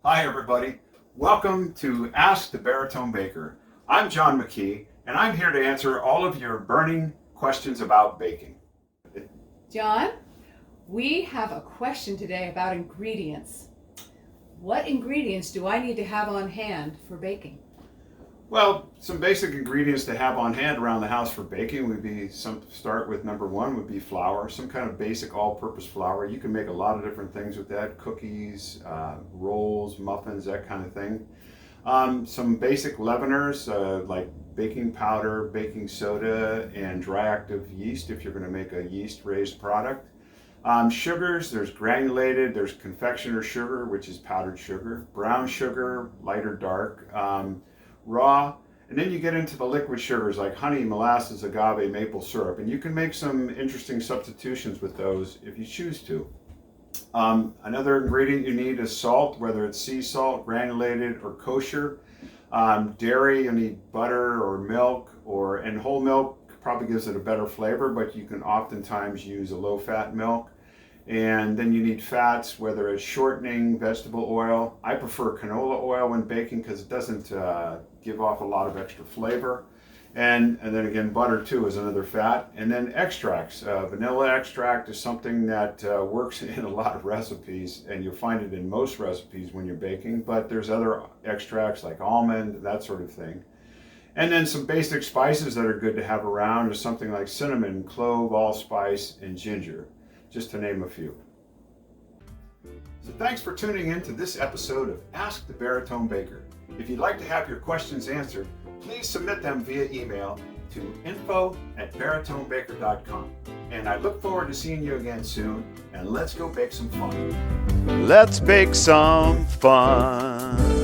Hi everybody, welcome to Ask the Baritone Baker. I'm John McKee and I'm here to answer all of your burning questions about baking. John, we have a question today about ingredients. What ingredients do I need to have on hand for baking? Well, some basic ingredients to have on hand around the house for baking would be start with number one would be flour, some kind of basic all-purpose flour. You can make a lot of different things with that, cookies, rolls, muffins, that kind of thing. Some basic leaveners like baking powder, baking soda, and dry active yeast if you're going to make a yeast-raised product. Sugars, there's granulated, there's confectioner sugar, which is powdered sugar, brown sugar, light or dark, raw, and then you get into the liquid sugars like honey, molasses, agave, maple syrup, and you can make some interesting substitutions with those if you choose to. Another ingredient you need is salt, whether it's sea salt, granulated, or kosher. Dairy, you need butter or milk, and whole milk probably gives it a better flavor, but you can oftentimes use a low-fat milk. And then you need fats, whether it's shortening, vegetable oil. I prefer canola oil when baking because it doesn't give off a lot of extra flavor. And then again, butter too is another fat. And then extracts. Vanilla extract is something that works in a lot of recipes, and you'll find it in most recipes when you're baking, but there's other extracts like almond, that sort of thing. And then some basic spices that are good to have around is something like cinnamon, clove, allspice, and ginger, just to name a few. So thanks for tuning in to this episode of Ask the Baritone Baker. If you'd like to have your questions answered, please submit them via email to info@baritonebaker.com. And I look forward to seeing you again soon, and let's go bake some fun. Let's bake some fun.